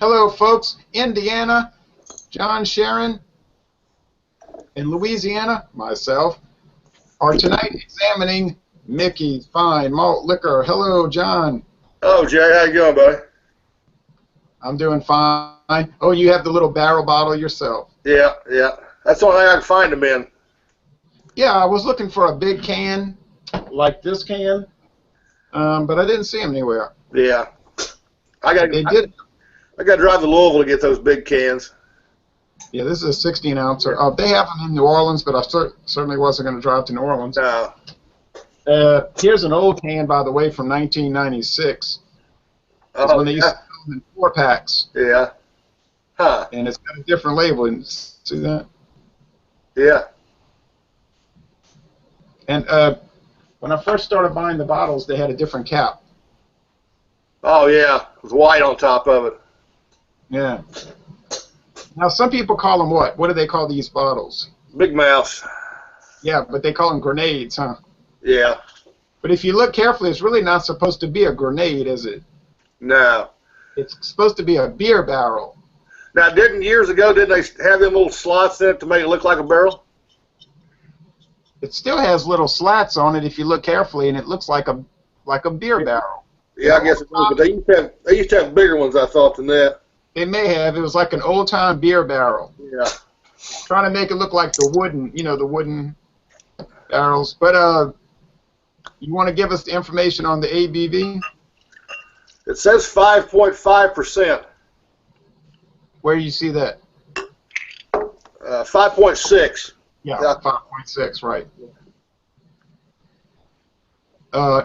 Hello, folks. Indiana, John Sharon, and Louisiana, myself, are tonight examining Mickey's Fine Malt Liquor. Hello, John. Oh, Jay, how you going, buddy? I'm doing fine. Oh, you have the little barrel bottle yourself. Yeah. That's the only thing I can find them in. Yeah, I was looking for a big can, like this can, but I didn't see them anywhere. Yeah. I got They did. to drive to Louisville to get those big cans. Yeah, this is a 16 ouncer. They have them in New Orleans, but I certainly wasn't going to drive to New Orleans. No. Here's an old can, by the way, from 1996. It's when they used to sell them in 4-packs. Yeah. Huh. And it's got a different label. See that? Yeah. And when I first started buying the bottles, they had a different cap. Oh, yeah. With white on top of it. Yeah. Now, some people call them what? What do they call these bottles? Big mouths. Yeah, but they call them grenades, huh? Yeah. But if you look carefully, it's really not supposed to be a grenade, is it? No. It's supposed to be a beer barrel. Now, years ago, didn't they have them little slots in it to make it look like a barrel? It still has little slats on it if you look carefully, and it looks like a beer barrel. Yeah, I guess it was, but they used to have bigger ones, I thought, than that. They may have. It was like an old-time beer barrel. Yeah. Trying to make it look like the wooden barrels. But you want to give us the information on the ABV? It says 5.5%. Where do you see that? 5.6. Yeah, 5.6, right.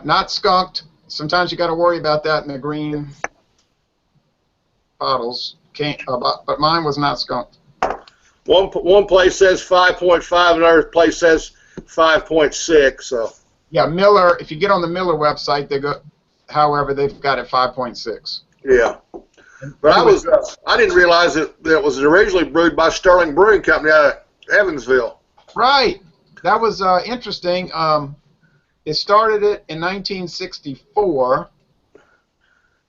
Not skunked. Sometimes you got to worry about that in the green bottles. But mine was not skunked. One place says 5.5, another place says 5.6. So. Yeah, Miller. If you get on the Miller website, however, they've got it 5.6. Yeah. But I didn't realize that it was originally brewed by Sterling Brewing Company out of Evansville. Right. That was interesting. They started it in 1964,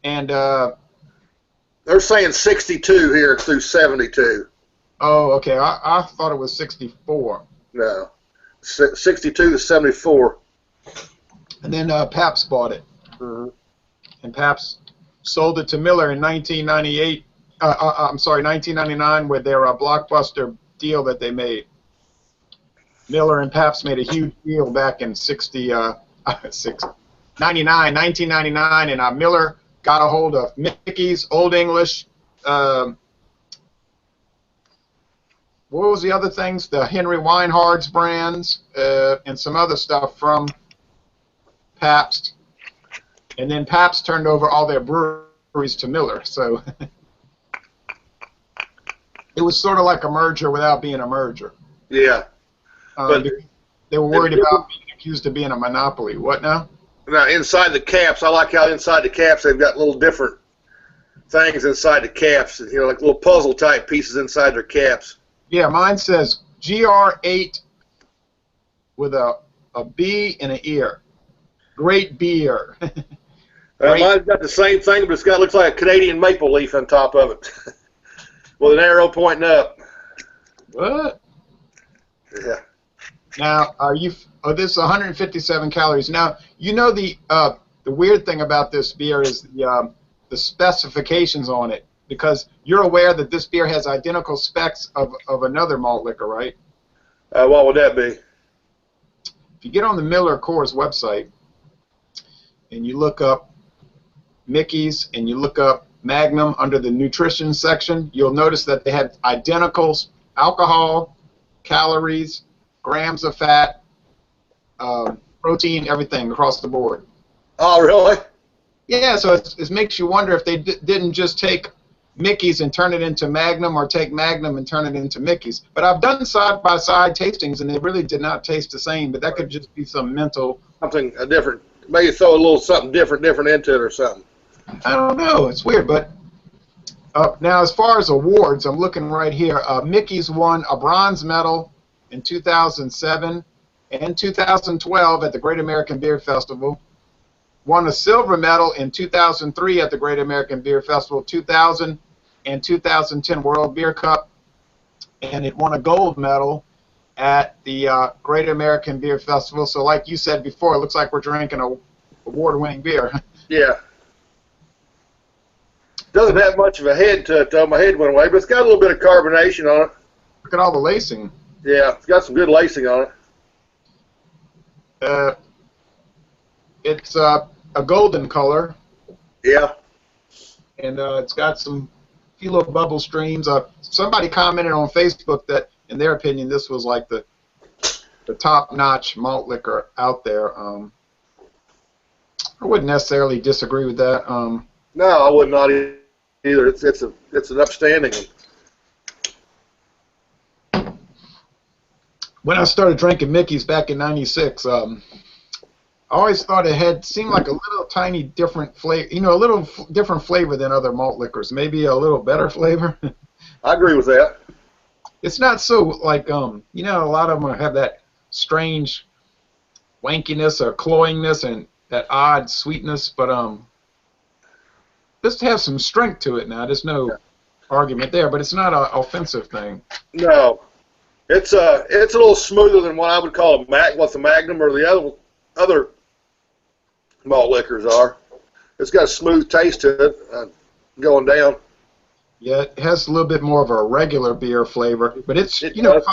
and they're saying 62 here through 72. Oh, okay. I thought it was 64. No, 62 to 74. And then Pabst bought it, Mm-hmm. and Pabst sold it to Miller in 1998. I'm sorry, 1999, with their blockbuster deal that they made. Miller and Pabst made a huge deal back in 1999, and Miller got a hold of Mickey's, Old English, what was the other things? The Henry Weinhard's brands, and some other stuff from Pabst. And then Pabst turned over all their breweries to Miller, so it was sort of like a merger without being a merger. Yeah. But they were worried about being accused of being a monopoly. What now? Now, inside the caps, I like how inside the caps they've got little different things inside the caps, like little puzzle-type pieces inside their caps. Yeah, mine says GR8 with a B and an ear. Great beer. Mine's got the same thing, but looks like a Canadian maple leaf on top of it with an arrow pointing up. What? Yeah. Now, this is 157 calories. Now, the weird thing about this beer is the specifications on it, because you're aware that this beer has identical specs of another malt liquor, right? What would that be? If you get on the Miller Coors website and you look up Mickey's and you look up Magnum under the nutrition section, you'll notice that they have identical alcohol, calories, grams of fat, protein, everything across the board. Oh, really? Yeah, so it makes you wonder if they didn't just take Mickey's and turn it into Magnum, or take Magnum and turn it into Mickey's. But I've done side-by-side tastings, and they really did not taste the same, but that could just be some mental... Something different. Maybe throw a little something different into it or something. I don't know. It's weird, but... now, as far as awards, I'm looking right here. Mickey's won a bronze medal in 2007 and 2012 at the Great American Beer Festival. Won a silver medal in 2003 at the Great American Beer Festival, 2000 and 2010 World Beer Cup, and it won a gold medal at the Great American Beer Festival. So like you said before, it looks like we're drinking a award-winning beer. Yeah. Doesn't have much of a head to it, though. My head went away, but it's got a little bit of carbonation on it. Look at all the lacing. Yeah, it's got some good lacing on it. It's a golden color. Yeah. And it's got some few little bubble streams. Somebody commented on Facebook that, in their opinion, this was like the top-notch malt liquor out there. I wouldn't necessarily disagree with that. No, I would not either. It's an upstanding one. When I started drinking Mickey's back in '96, I always thought it seemed like a little tiny different flavor, a little different flavor than other malt liquors. Maybe a little better flavor. I agree with that. It's not so like, a lot of them have that strange wankiness or cloyingness and that odd sweetness, but just have some strength to it now. There's no argument there, but it's not an offensive thing. No, it's a little smoother than what I would call what the Magnum or the other malt liquors are. It's got a smooth taste to it going down. Yeah, it has a little bit more of a regular beer flavor, but it's 5.5.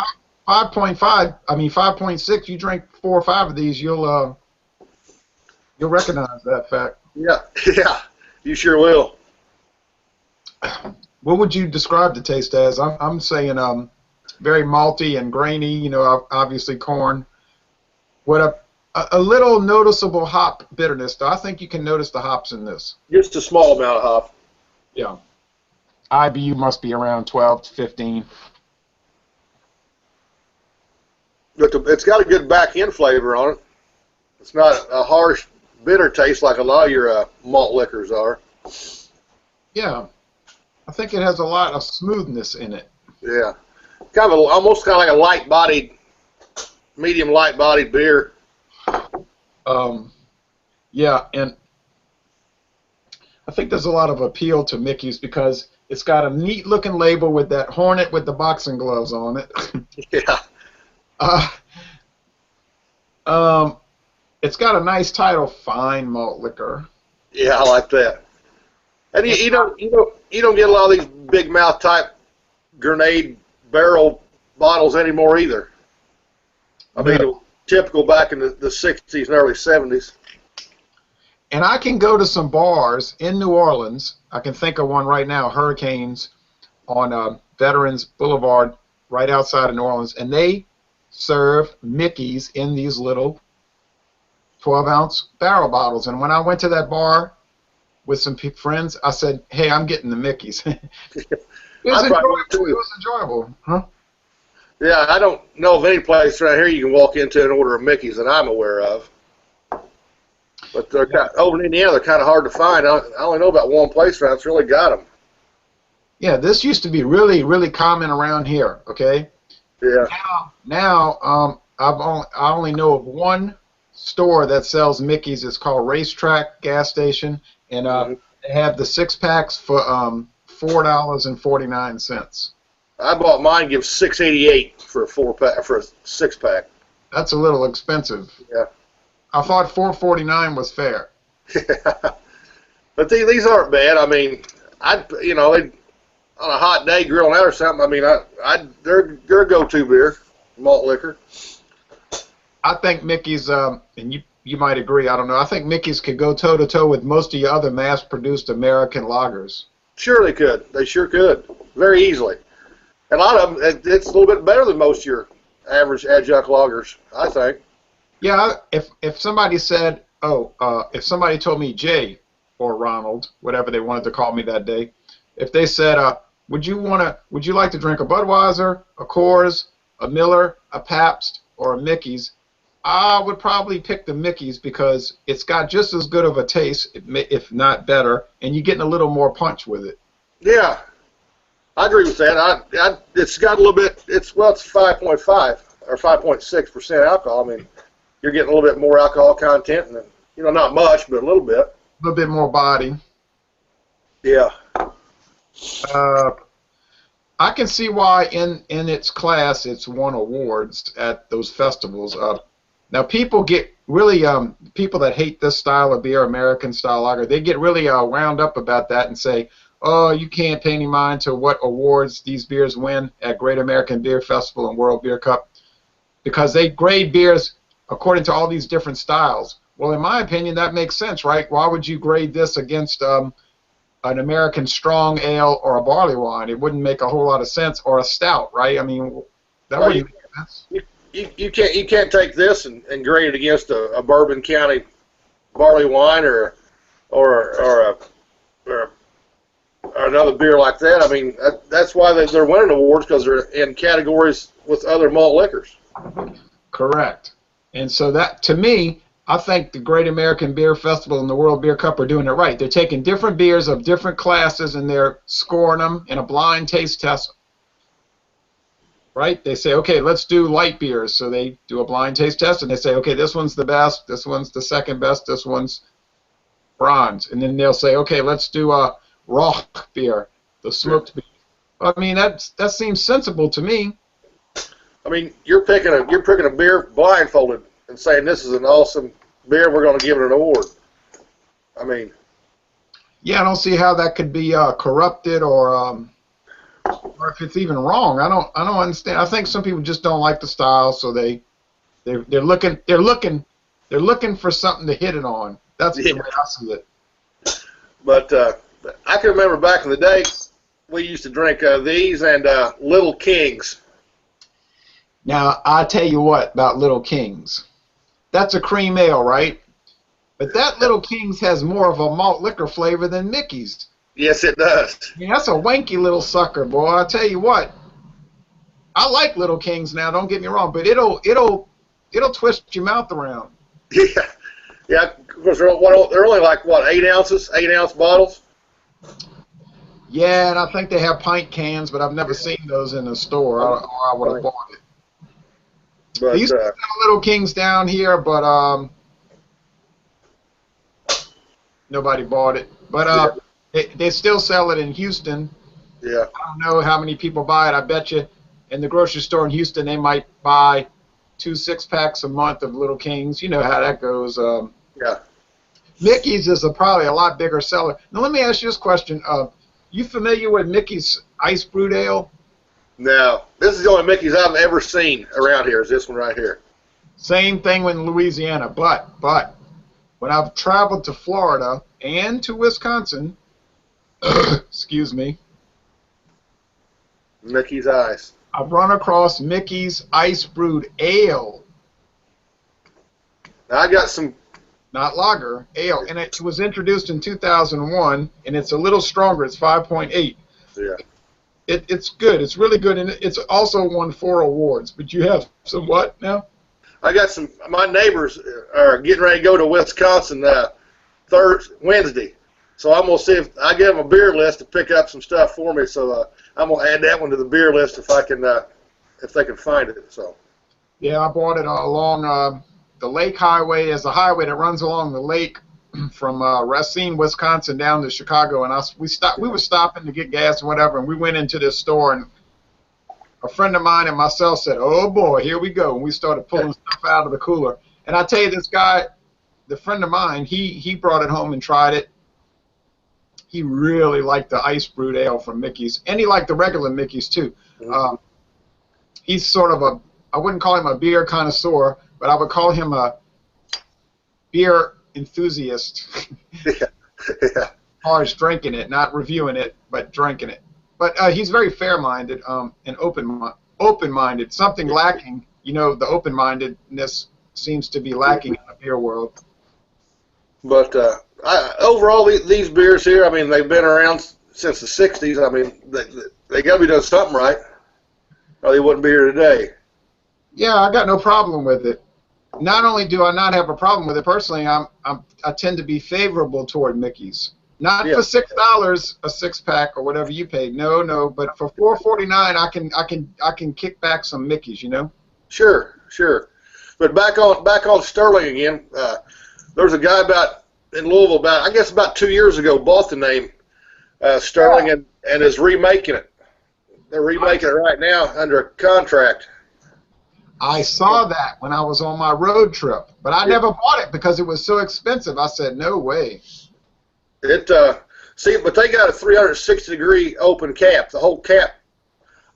I mean 5.6. You drink 4 or 5 of these, you'll recognize that fact. Yeah, yeah, you sure will. What would you describe the taste as? I'm saying very malty and grainy. Obviously corn. What a little noticeable hop bitterness, though. I think you can notice the hops in this. Just a small amount of hop. Yeah. IBU must be around 12 to 15. But it's got a good back end flavor on it. It's not a harsh, bitter taste like a lot of your malt liquors are. Yeah. I think it has a lot of smoothness in it. Yeah. Almost kind of like a light-bodied, medium light-bodied beer. Yeah, and I think there's a lot of appeal to Mickey's because it's got a neat-looking label with that hornet with the boxing gloves on it. Yeah. It's got a nice title, Fine Malt Liquor. Yeah, I like that. And you don't get a lot of these big mouth type grenade barrel bottles anymore either. I mean, typical back in the 60s and early 70s. And I can go to some bars in New Orleans. I can think of one right now, Hurricanes on Veterans Boulevard right outside of New Orleans, and they serve Mickey's in these little 12-ounce barrel bottles. And when I went to that bar with some friends, I said, hey, I'm getting the Mickey's. It was enjoyable. Huh? Yeah, I don't know of any place around here you can walk into and order a Mickey's that I'm aware of. But they're over in Indiana, they're kind of hard to find. I only know about one place around that's really got them. Yeah, this used to be really, really common around here. Okay. Yeah. Now, I only know of one store that sells Mickey's. It's called Racetrack Gas Station, and they have the 6-packs for $4.49. I bought mine. Gives $6.88 for a 4-pack for a 6-pack. That's a little expensive. Yeah. I thought $4.49 was fair. But these aren't bad. I mean, on a hot day grilling out or something. I mean, they're a go-to beer, malt liquor. I think Mickey's, and you might agree. I don't know. I think Mickey's could go toe-to-toe with most of your other mass-produced American lagers. Sure, they could. They sure could, very easily. And a lot of them, it's a little bit better than most of your average adjunct lagers, I think. Yeah, if somebody said, if somebody told me Jay or Ronald, whatever they wanted to call me that day, if they said, would you like to drink a Budweiser, a Coors, a Miller, a Pabst, or a Mickey's, I would probably pick the Mickey's because it's got just as good of a taste, if not better, and you're getting a little more punch with it. Yeah, I agree with that. It's got a little bit. It's 5.5 or 5.6% alcohol. I mean, you're getting a little bit more alcohol content, and not much, but a little bit. A little bit more body. Yeah. Uh, I can see why in its class it's won awards at those festivals. Now people get really people that hate this style of beer, American style lager, they get really wound up about that and say, oh, you can't pay any mind to what awards these beers win at Great American Beer Festival and World Beer Cup, because they grade beers according to all these different styles. Well, in my opinion, that makes sense, right? Why would you grade this against an American strong ale or a barley wine? It wouldn't make a whole lot of sense. Or a stout, right? I mean, that Well, wouldn't make sense. you can't take this and grade it against a Bourbon County barley wine or another beer like that. I mean, that's why they're winning awards, because they're in categories with other malt liquors. Correct. And so that, to me, I think the Great American Beer Festival and the World Beer Cup are doing it right. They're taking different beers of different classes and they're scoring them in a blind taste test. Right? They say, okay, let's do light beers. So they do a blind taste test and they say, okay, this one's the best, this one's the second best, this one's bronze. And then they'll say, okay, let's do a rock beer, the smoked beer. I mean, that seems sensible to me. I mean, you're picking a beer blindfolded and saying this is an awesome beer, we're going to give it an award. I mean, yeah, I don't see how that could be corrupted or if it's even wrong. I don't understand. I think some people just don't like the style, so they're looking for something to hit it on. That's the way I see it. But I can remember back in the day, we used to drink these and Little Kings. Now, I tell you what about Little Kings. That's a cream ale, right? But that Little Kings has more of a malt liquor flavor than Mickey's. Yes, it does. I mean, that's a wanky little sucker, boy. I tell you what. I like Little Kings now. Don't get me wrong, but it'll twist your mouth around. Yeah. Of course, they're only like what, 8-ounce bottles. Yeah, and I think they have pint cans, but I've never seen those in the store, or I would have bought it. But, they used to sell Little Kings down here, but nobody bought it. But they still sell it in Houston. Yeah. I don't know how many people buy it. I bet you in the grocery store in Houston they might buy 2 6-packs a month of Little Kings. You know how that goes. Yeah. Mickey's is probably a lot bigger seller. Now let me ask you this question. You familiar with Mickey's Ice Brewed Ale? No. This is the only Mickey's I've ever seen around here, is this one right here. Same thing in Louisiana, but when I've traveled to Florida and to Wisconsin, excuse me, Mickey's Ice. I've run across Mickey's Ice Brewed Ale. Now, I got some. Not lager, ale. And it was introduced in 2001, and it's a little stronger. It's 5.8. Yeah. It's good. It's really good, and it's also won 4 awards. But you have some what now? I got some. My neighbors are getting ready to go to Wisconsin Wednesday, so I'm gonna see if I give them a beer list to pick up some stuff for me. So I'm gonna add that one to the beer list if they can find it. So. Yeah, I bought it along the Lake Highway. Is a highway that runs along the lake from Racine, Wisconsin, down to Chicago, and we were stopping to get gas and whatever, and we went into this store, and a friend of mine and myself said, "Oh boy, here we go," and we started pulling stuff out of the cooler. And I tell you, this guy, the friend of mine, he brought it home and tried it. He really liked the Ice Brewed Ale from Mickey's, and he liked the regular Mickey's too. He's sort of I wouldn't call him a beer connoisseur, but I would call him a beer enthusiast. Yeah. As far as drinking it, not reviewing it, but drinking it. But he's very fair-minded and open-minded. Something lacking, the open-mindedness seems to be lacking in the beer world. But overall, these beers here, I mean, they've been around since the 60s. I mean, they got to be doing something right, or they wouldn't be here today. Yeah, I got no problem with it. Not only do I not have a problem with it personally, I tend to be favorable toward Mickey's. Not for $6 a 6-pack or whatever you paid. No, but for $4.49, I can kick back some Mickey's. Sure. But back on Sterling again. There was a guy in Louisville about 2 years ago bought the name Sterling, and is remaking it. They're remaking it right now under a contract. I saw that when I was on my road trip, but I never bought it because it was so expensive. I said, no way. See, but they got a 360-degree open cap. The whole cap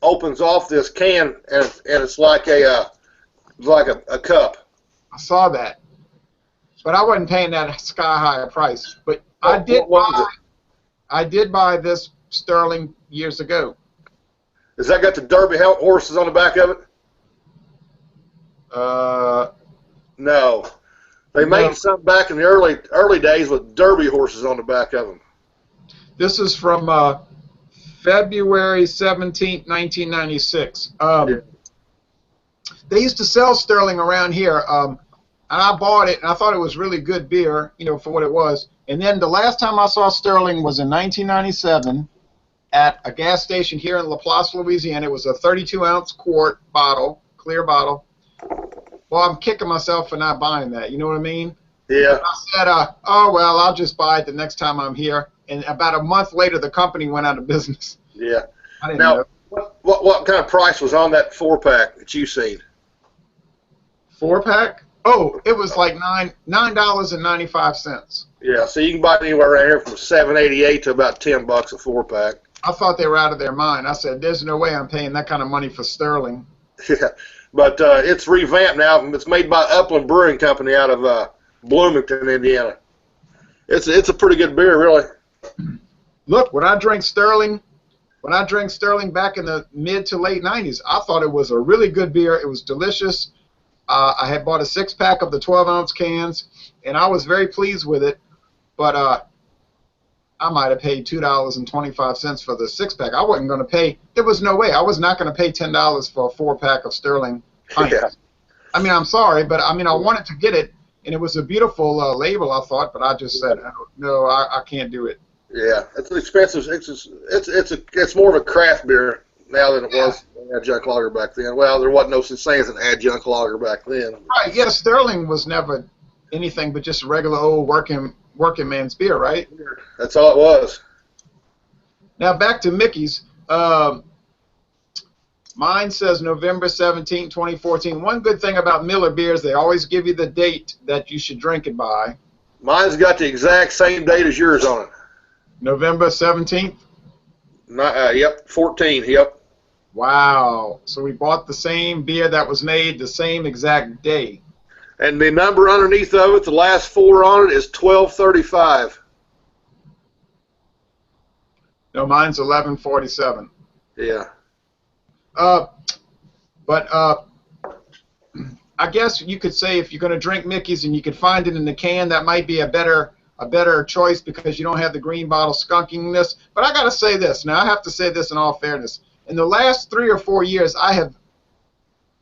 opens off this can, and it's like a cup. I saw that, but I wasn't paying that sky-high price. But I did buy this Sterling years ago. Has that got the Derby horses on the back of it? No. They made some back in the early days with Derby horses on the back of them. This is from February 17th, 1996. They used to sell Sterling around here, and I bought it, and I thought it was really good beer, you know, for what it was. And then the last time I saw Sterling was in 1997 at a gas station here in Laplace, Louisiana. It was a 32-ounce quart bottle, clear bottle. Well, I'm kicking myself for not buying that. You know what I mean? Yeah. I said, oh, well, I'll just buy it the next time I'm here. And about a month later, the company went out of business. Yeah. I didn't know. What kind of price was on that 4-pack that you seen? 4-pack? Oh, it was like $9.95. Yeah, so you can buy it anywhere around here from $7.88 to about $10 a 4-pack. I thought they were out of their mind. I said, there's no way I'm paying that kind of money for Sterling. Yeah, but it's revamped now. It's made by Upland Brewing Company out of Bloomington, Indiana. It's a pretty good beer, really. Look, when I drank Sterling back in the mid to late 90s, I thought it was a really good beer. It was delicious. I had bought a 6-pack of the 12-ounce cans, and I was very pleased with it. But I might have paid $2.25 for the 6-pack. I wasn't going to pay. There was no way. I was not going to pay $10 for a 4-pack of Sterling Pint. Yeah. I mean, I'm sorry, but I mean, I wanted to get it, and it was a beautiful label, I thought, but I just said, no, I can't do it. Yeah, it's expensive. It's more of a craft beer now than it was an adjunct lager back then. Well, there wasn't no such thing as an adjunct lager back then. Right. Yeah, Sterling was never anything but just a regular old working man's beer, right? That's all it was. Now back to Mickey's. Mine says November 17, 2014. One good thing about Miller beers, they always give you the date that you should drink it by. Mine's got the exact same date as yours on it. November 17th? Yep, 14, yep. Wow. So we bought the same beer that was made the same exact day. And the number underneath of it, the last 4 on it, is 1235. No, mine's 1147. Yeah. But I guess you could say if you're going to drink Mickey's and you could find it in the can, that might be a better choice because you don't have the green bottle skunkiness. But I got to say this. Now, I have to say this in all fairness. In the last 3 or 4 years, I have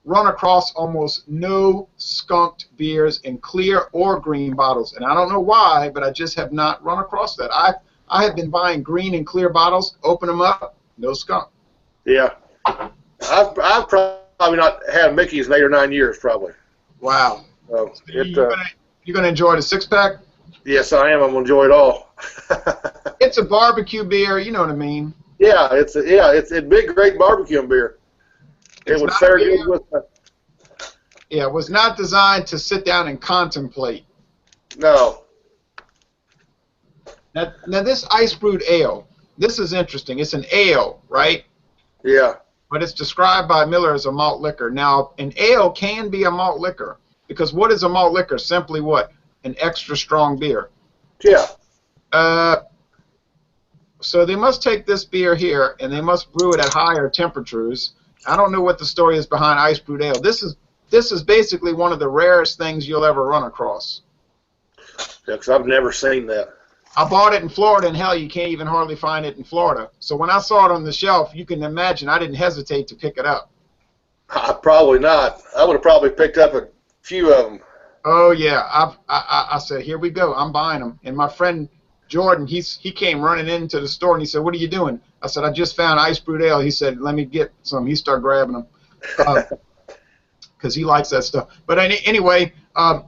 run across almost no skunked beers in clear or green bottles. And I don't know why, but I just have not run across that. I have been buying green and clear bottles, open them up, no skunk. Yeah. I've probably not had Mickey's in 8 or 9 years, probably. Wow. So you're gonna enjoy the 6-pack? Yes, I am. I'm gonna enjoy it all. It's a barbecue beer, you know what I mean? Yeah, it's a big, great barbecue beer. It would fare good with. Yeah, it was not designed to sit down and contemplate. No. Now this ice brewed ale, this is interesting. It's an ale, right? Yeah. But it's described by Miller as a malt liquor. Now, an ale can be a malt liquor because what is a malt liquor? Simply what? An extra strong beer. Yeah. So they must take this beer here and they must brew it at higher temperatures. I don't know what the story is behind ice brewed ale. This is basically one of the rarest things you'll ever run across. Yeah, because I've never seen that. I bought it in Florida, and hell, you can't even hardly find it in Florida. So when I saw it on the shelf, you can imagine I didn't hesitate to pick it up. Probably not. I would have probably picked up a few of them. Oh yeah, I said, here we go. I'm buying them. And my friend Jordan, he came running into the store and he said, "What are you doing?" I said, "I just found ice brewed ale." He said, "Let me get some." He started grabbing them because he likes that stuff. But anyway, I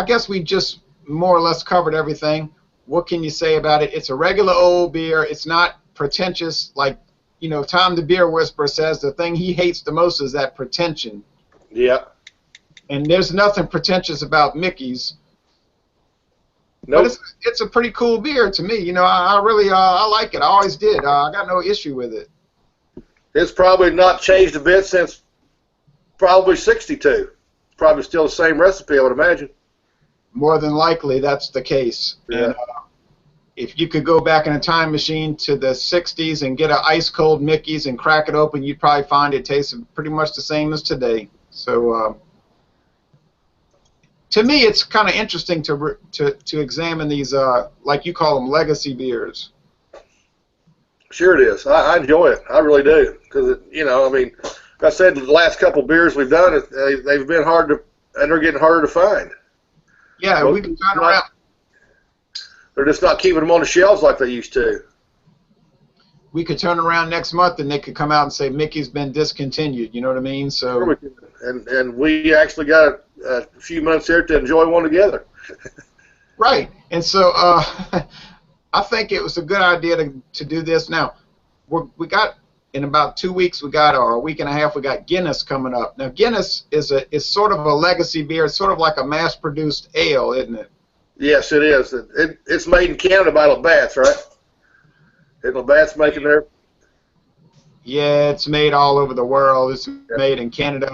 guess we just more or less covered everything. what can you say about it? It's a regular old beer. It's not pretentious like, you know, Tom the Beer Whisperer says the thing he hates the most is that pretension. Yeah. And there's nothing pretentious about Mickey's. Nope. But it's a pretty cool beer to me. You know, I really I like it. I always did. I got no issue with it. It's probably not changed a bit since probably 62. It's probably still the same recipe, I would imagine. More than likely, that's the case. Yeah. And if you could go back in a time machine to the 60s and get an ice-cold Mickey's and crack it open, you'd probably find it tastes pretty much the same as today. So to me, it's kind of interesting to examine these, like you call them, legacy beers. Sure it is. I enjoy it. I really do. Because, you know, I mean, like I said, the last couple of beers we've done, they've been hard to, and they're getting harder to find. Yeah, So we can turn around. They're just not keeping them on the shelves like they used to. We could turn around next month and they could come out and say Mickey's been discontinued. You know what I mean? So. And we actually got a few months here to enjoy one together. Right. And so I think it was a good idea to do this. Now, we got, in about 2 weeks, or a week and a half, we got Guinness coming up. Now, Guinness is sort of a legacy beer. It's sort of like a mass-produced ale, isn't it? Yes, it is. It's made in Canada by Labatt's, right? Isn't Labatt's making their... Yeah, it's made all over the world. It's made in Canada,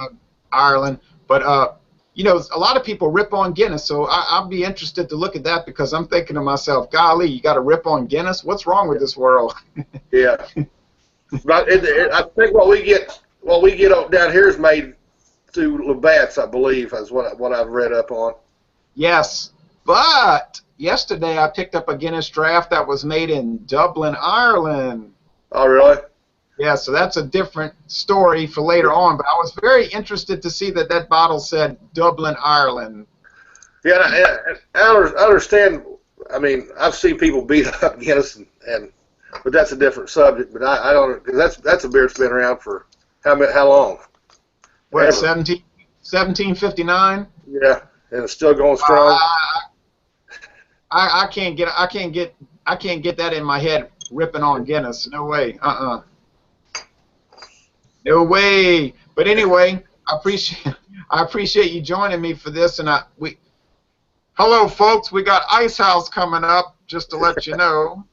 Ireland. But, you know, a lot of people rip on Guinness, so I'll be interested to look at that because I'm thinking to myself, golly, you got to rip on Guinness? What's wrong with this world? Yeah. But I think what we get down here is made through Labatt's, I believe, is what I've read up on. Yes. But yesterday I picked up a Guinness draft that was made in Dublin, Ireland. Oh, really? Yeah, so that's a different story for later on. But I was very interested to see that bottle said Dublin, Ireland. Yeah, I understand. I mean, I've seen people beat up Guinness, but that's a different subject. But I don't, because that's a beer that's been around for how long? What, 1759? Yeah, and it's still going strong. I can't get that in my head. Ripping on Guinness, no way. No way. But anyway, I appreciate you joining me for this. And hello, folks. We got Ice House coming up. Just to let you know.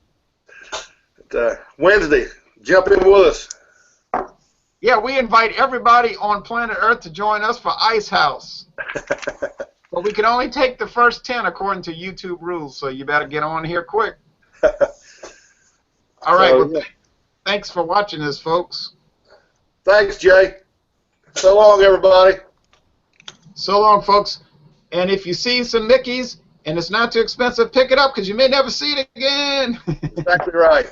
Wednesday, jump in with us. Yeah, we invite everybody on planet Earth to join us for Ice House. But we can only take the first 10 according to YouTube rules, so you better get on here quick. All right, well, thanks for watching this, folks. Thanks, Jay. So long, everybody. So long, folks. And if you see some Mickeys and it's not too expensive, pick it up because you may never see it again. Exactly right.